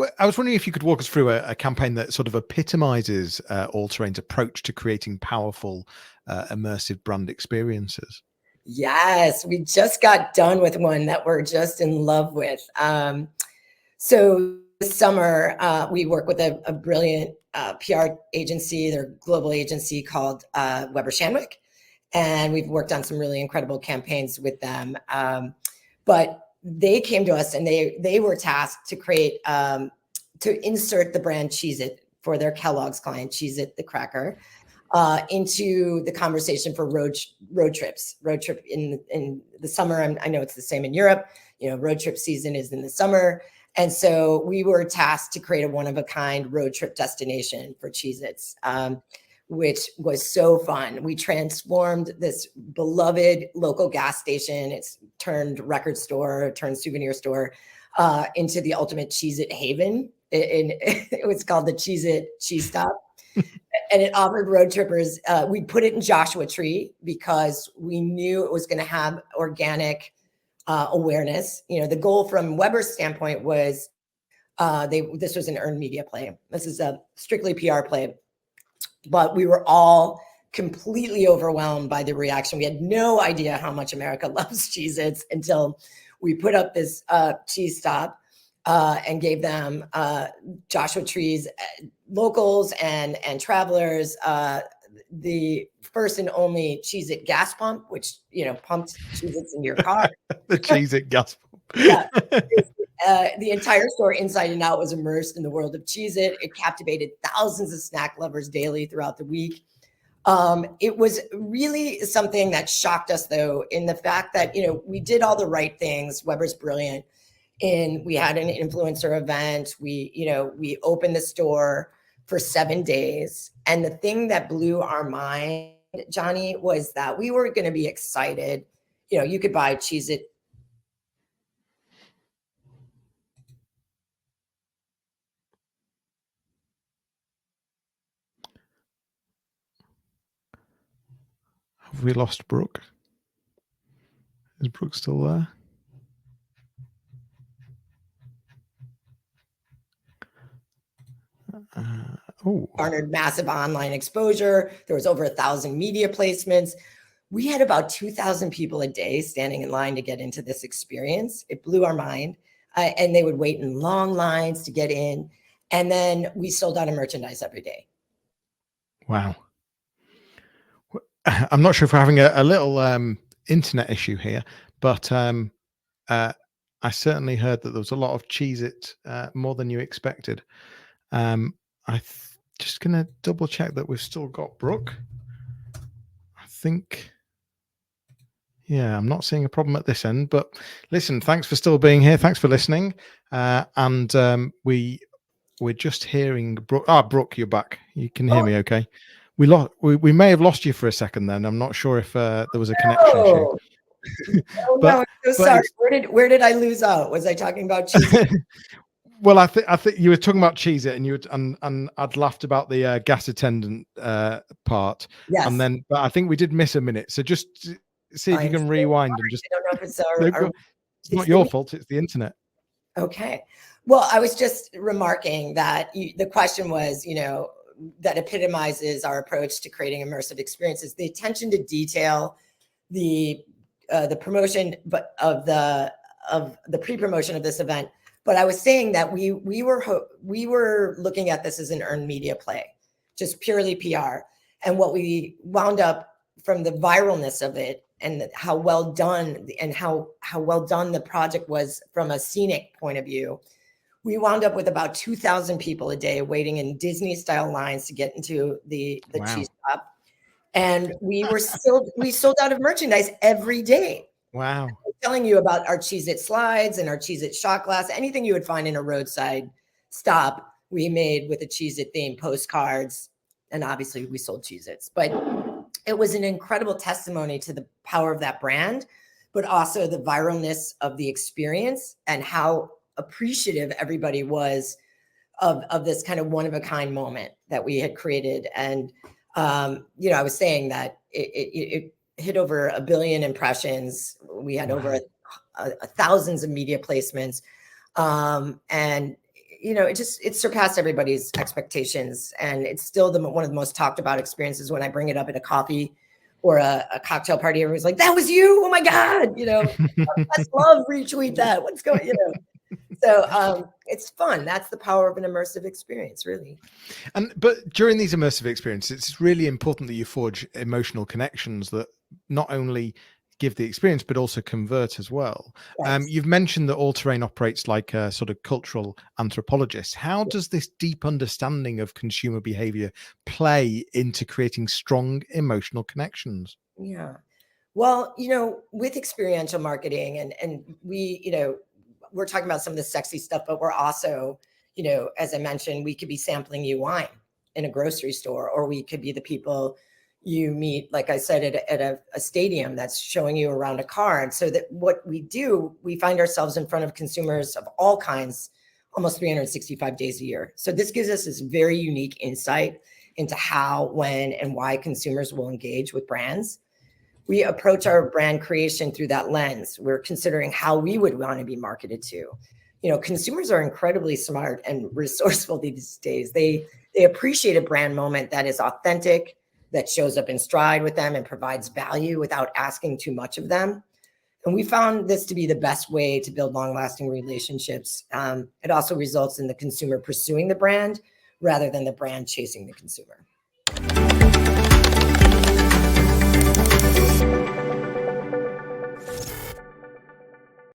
Well, I was wondering if you could walk us through a campaign that sort of epitomizes All Terrain's approach to creating powerful, immersive brand experiences. Yes, we just got done with one that we're just in love with. So this summer, we work with a brilliant PR agency, their global agency called Weber Shandwick, and we've worked on some really incredible campaigns with them. But they came to us and they were tasked to create to insert the brand Cheez-It for their Kellogg's client, Cheez-It the cracker, into the conversation for road trips. Road trip in the summer. I know it's the same in Europe. Road trip season is in the summer. And so we were tasked to create a one-of-a-kind road trip destination for Cheez-Its, which was so fun. We transformed this beloved local gas station. It's turned record store, turned souvenir store, into the ultimate Cheez-It haven. It was called the Cheez-It Cheese Stop. And it offered road trippers. We put it in Joshua Tree because we knew it was going to have organic awareness. The goal from Weber's standpoint was this was an earned media play. This is a strictly PR play, but we were all completely overwhelmed by the reaction. We had no idea how much America loves Cheez-Its until we put up this cheese stop and gave them Joshua Tree's locals and travelers the first and only Cheez-It gas pump, which pumped Cheez-Its in your car. The Cheez-It gas pump. Yeah. The entire store inside and out was immersed in the world of Cheez-It. It captivated thousands of snack lovers daily throughout the week. It was really something that shocked us, though, in the fact that we did all the right things. Weber's brilliant. And we had an influencer event. We opened the store for 7 days. And the thing that blew our mind, Johnny, was that we were going to be excited. You could buy Cheez-It. Have we lost Brook? Is Brook still there? Garnered massive online exposure. There was over 1,000 media placements. We had about 2,000 people a day standing in line to get into this experience. It blew our mind. And they would wait in long lines to get in. And then we sold out of merchandise every day. Wow. I'm not sure if we're having a little internet issue here, but I certainly heard that there was a lot of Cheez-It, more than you expected. Just going to double check that we've still got Brook. I think, yeah, I'm not seeing a problem at this end, but listen, thanks for still being here. Thanks for listening. And we're just hearing Brook. Brook, you're back. You can hear me okay? We may have lost you for a second then. I'm not sure if there was a connection issue. No, I'm so sorry. Where did I lose out? Was I talking about Cheez-It? Well, I think you were talking about Cheez-It, and I'd laughed about the gas attendant part. Yes. And then, but I think we did miss a minute. So just see if you can rewind and just. I don't know if it's it's not your fault. It's the internet. Okay. Well, I was just remarking that the question was, that epitomizes our approach to creating immersive experiences, the attention to detail, the promotion, but of the pre-promotion of this event. But I was saying that we were looking at this as an earned media play, just purely PR. And what we wound up from the viralness of it and how well done the project was from a scenic point of view, we wound up with about 2,000 people a day waiting in Disney-style lines to get into the cheese stop. And we sold out of merchandise every day. Wow. I'm telling you about our Cheez-It slides and our Cheez-It shot glass, anything you would find in a roadside stop, we made with a Cheez-It theme, postcards, and obviously we sold Cheez-Its. But it was an incredible testimony to the power of that brand, but also the viralness of the experience and how appreciative everybody was of this kind of one-of-a-kind moment that we had created. And, I was saying that it hit over 1 billion impressions. We had over thousands of media placements. And, it surpassed everybody's expectations. And it's still one of the most talked about experiences. When I bring it up at a coffee or a cocktail party, everyone's like, that was you. Oh my God. Let's love retweet that. What's going, So it's fun. That's the power of an immersive experience, really. But during these immersive experiences, it's really important that you forge emotional connections that not only give the experience, but also convert as well. Yes. You've mentioned that All Terrain operates like a sort of cultural anthropologist. How does this deep understanding of consumer behavior play into creating strong emotional connections? Yeah. Well, with experiential marketing and we're talking about some of the sexy stuff, but we're also, as I mentioned, we could be sampling you wine in a grocery store, or we could be the people you meet, like I said, at a stadium that's showing you around a car. And so that what we do, we find ourselves in front of consumers of all kinds, almost 365 days a year. So this gives us this very unique insight into how, when, and why consumers will engage with brands. We approach our brand creation through that lens. We're considering how we would want to be marketed to. Consumers are incredibly smart and resourceful these days. They appreciate a brand moment that is authentic, that shows up in stride with them and provides value without asking too much of them. And we found this to be the best way to build long-lasting relationships. It also results in the consumer pursuing the brand rather than the brand chasing the consumer.